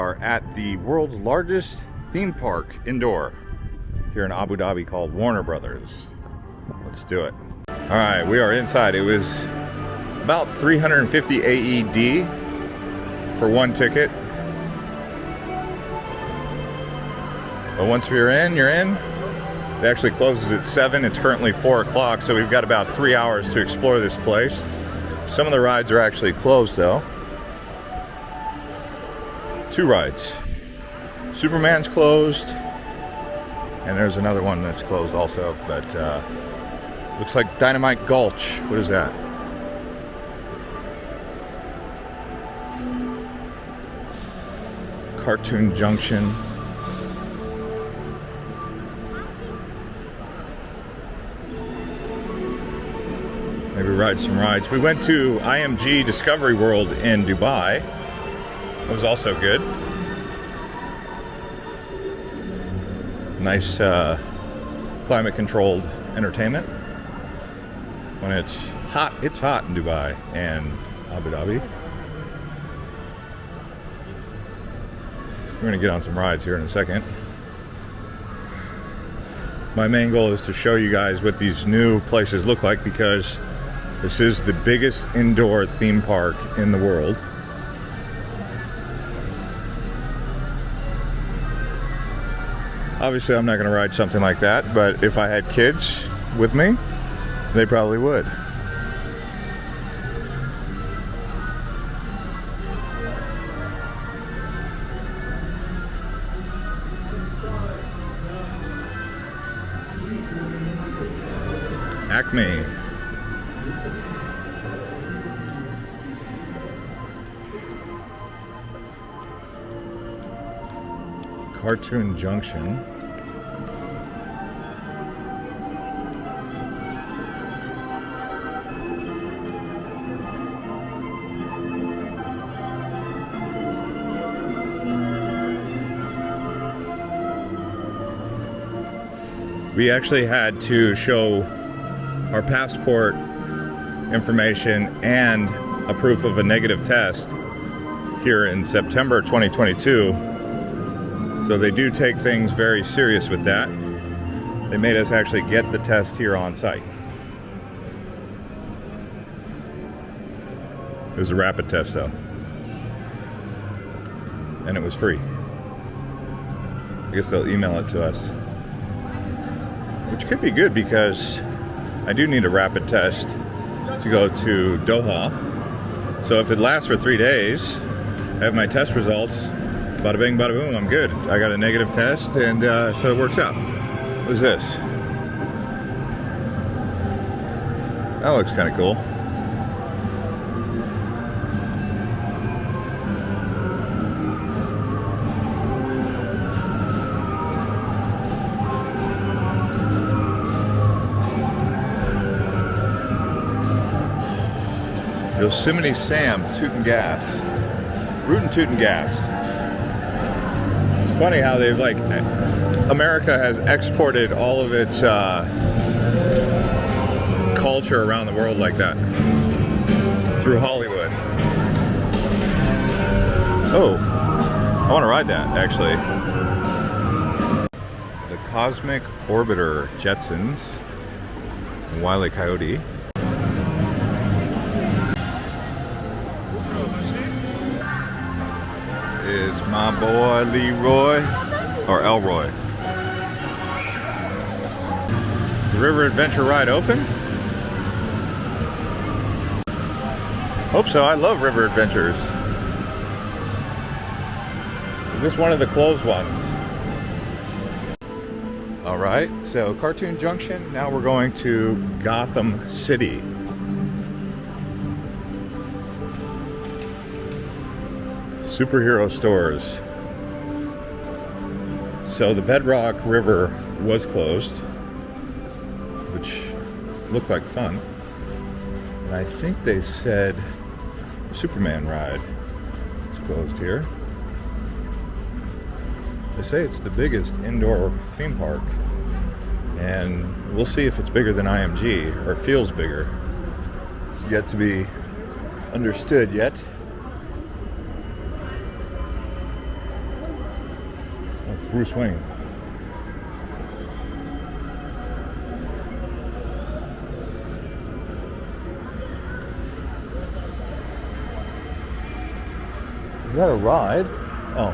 are at the world's largest theme park indoor here in Abu Dhabi called Warner Brothers. Let's do it. All right, we are inside. It was about 350 AED for one ticket. But once you're in, you're in. It actually closes at 7. It's currently 4 o'clock, so we've got about 3 hours to explore this place. Some of the rides are actually closed though. 2 rides. Superman's closed, and there's another one that's closed also, but looks like Dynamite Gulch. What is that? Cartoon Junction. Maybe ride some rides. We went to IMG Discovery World in Dubai. That was also good. Nice climate controlled entertainment. When it's hot in Dubai and Abu Dhabi. We're gonna get on some rides here in a second. My main goal is to show you guys what these new places look like, because this is the biggest indoor theme park in the world. Obviously, I'm not going to ride something like that, but if I had kids with me, they probably would. Acme. Cartoon Junction. We actually had to show our passport information and a proof of a negative test here in September 2022. So they do take things very serious with that. They made us actually get the test here on site. It was a rapid test though. And it was free. I guess they'll email it to us. Which could be good, because I do need a rapid test to go to Doha. So if it lasts for 3 days, I have my test results. Bada bing, bada boom, I'm good. I got a negative test, and so it works out. What is this? That looks kind of cool. Yosemite Sam, tootin' gas. Rootin' tootin' gas. It's funny how they've, like, America has exported all of its culture around the world like that through Hollywood. Oh, I want to ride that actually. The Cosmic Orbiter Jetsons in Wile E. Coyote. Is my boy Leroy, or Elroy. Is the River Adventure ride open? Hope so. I love River Adventures. Is this one of the closed ones? Alright, so Cartoon Junction. Now we're going to Gotham City. Superhero stores. So the Bedrock River was closed, which looked like fun. And I think they said the Superman ride is closed here. They say it's the biggest indoor theme park, and we'll see if it's bigger than IMG, or feels bigger. It's yet to be understood yet. Bruce Wayne. Is that a ride? Oh.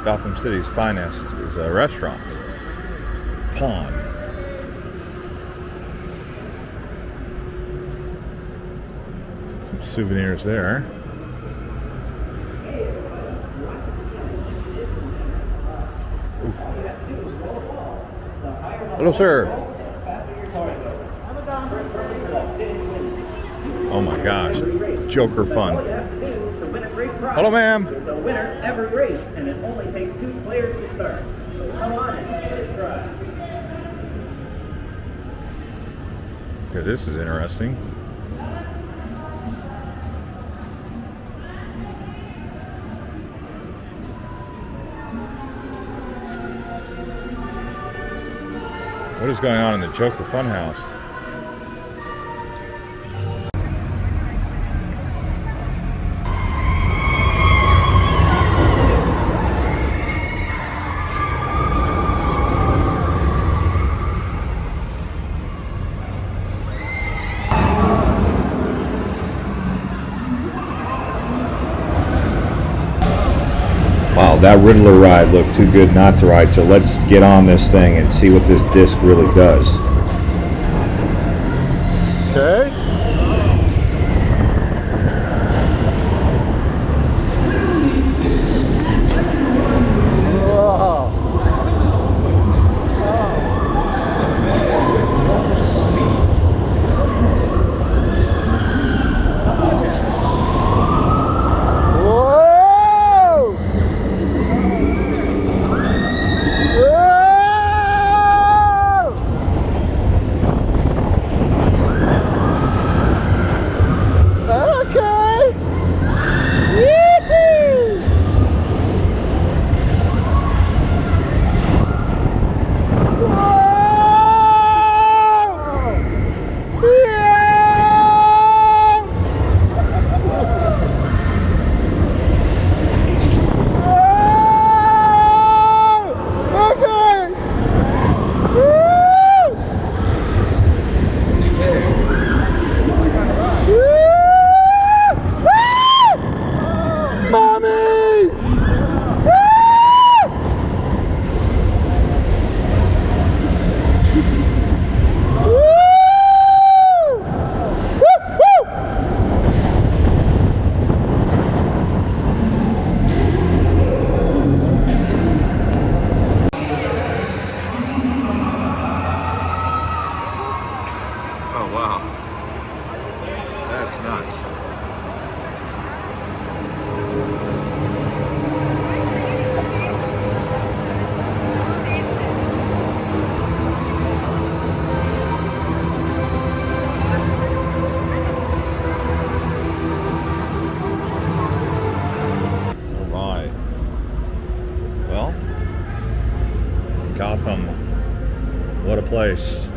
Gotham City's finest is a restaurant. Pawn. Some souvenirs there. Ooh. Hello, sir. Oh my gosh. Joker fun. Hello, ma'am. There's a winner every race, and it only takes 2 players to start. So come on and give it a try. Okay, this is interesting. What is going on in the Joker Funhouse? Wow, that Riddler ride looked too good not to ride, so let's get on this thing and see what this disc really does. Okay. Gotham. What a place.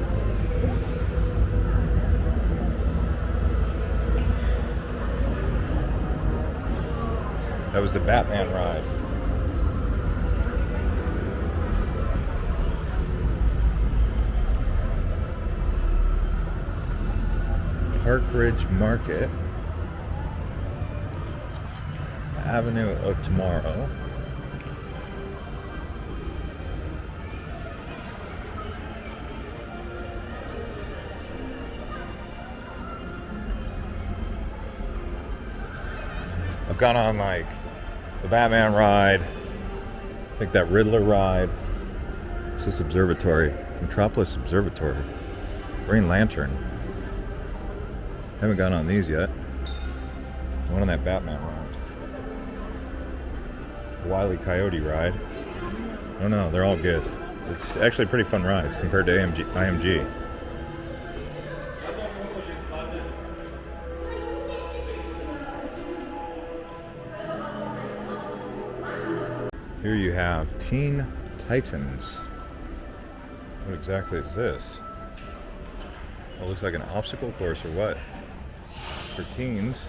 That was the Batman ride. Park Ridge Market. Avenue of Tomorrow. I've gone on like the Batman ride, I think that Riddler ride. What's this observatory? Metropolis Observatory. Green Lantern. Haven't gone on these yet. One on that Batman ride. Wile E. Coyote ride. I don't know, they're all good. It's actually pretty fun rides compared to IMG. Here you have Teen Titans. What exactly is this? It looks like an obstacle course or what? For teens.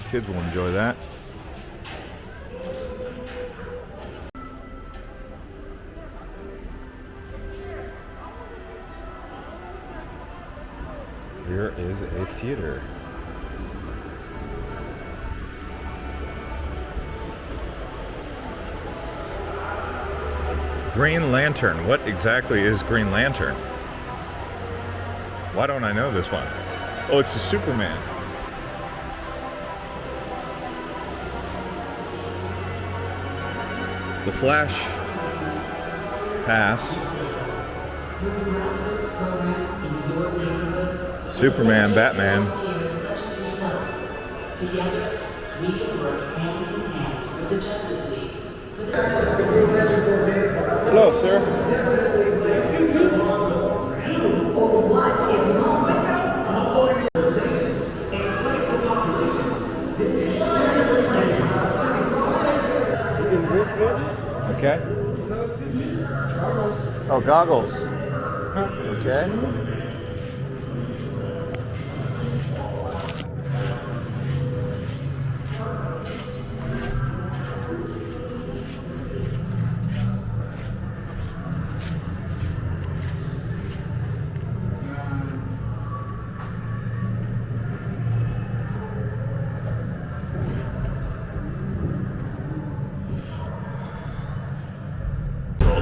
Kids will enjoy that. Here is a theater. Green Lantern. What exactly is Green Lantern? Why don't I know this one? Oh, it's a Superman. The Flash Pass. Superman, Batman. Together, we can work hand in hand with the Justice League. Hello, sir. Okay. Oh, goggles. Okay.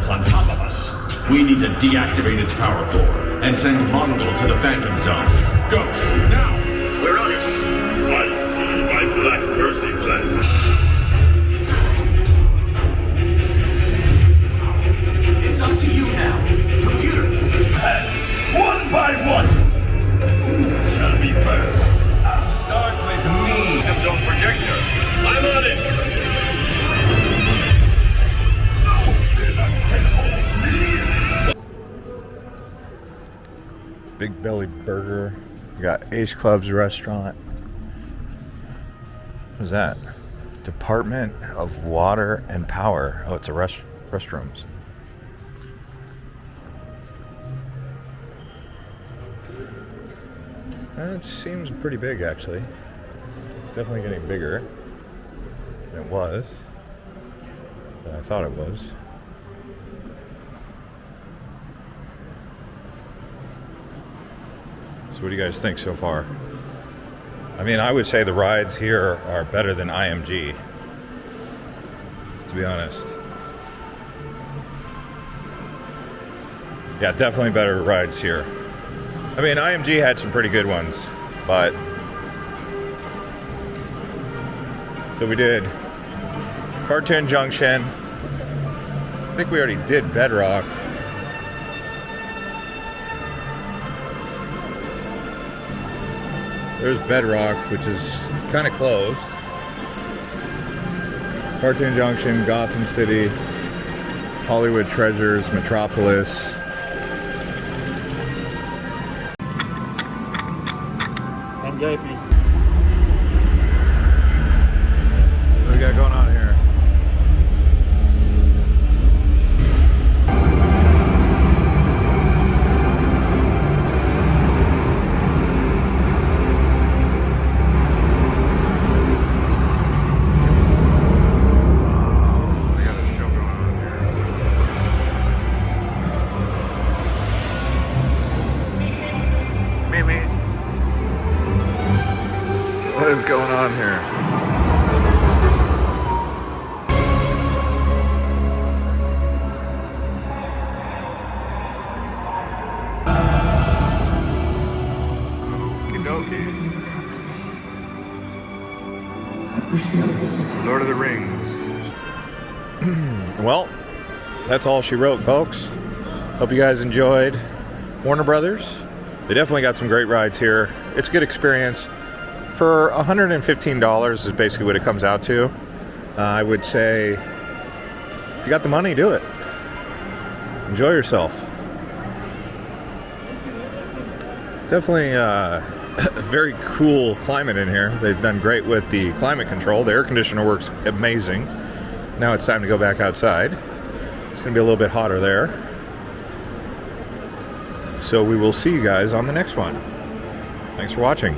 On top of us. We need to deactivate its power core and send Mongol to the Phantom Zone. Go, now! We're on it. I see my Black Mercy plans. It's up to you now. Computer! Hands, one by one. Who shall be first? Start with me. Don't projector. I'm on it. Big Belly Burger. You got Ace Club's restaurant. What's that? Department of Water and Power. Oh, it's a restrooms. It seems pretty big, actually. It's definitely getting bigger than it was. Than I thought it was. So what do you guys think so far? I mean, I would say the rides here are better than IMG, to be honest. Yeah, definitely better rides here. I mean, IMG had some pretty good ones, but... So we did Cartoon Junction. I think we already did Bedrock. There's Bedrock, which is kind of closed. Cartoon Junction, Gotham City, Hollywood Treasures, Metropolis. Enjoy, please. What do we got going on here? They got a show going on here. Me. What is going on here? Lord of the Rings. Well, that's all she wrote, folks. Hope you guys enjoyed Warner Brothers. They definitely got some great rides here. It's a good experience. For $115 is basically what it comes out to. I would say, if you got the money, do it. Enjoy yourself. It's definitely a very cool climate in here. They've done great with the climate control. The air conditioner works amazing. Now it's time to go back outside. It's going to be a little bit hotter there. So we will see you guys on the next one. Thanks for watching.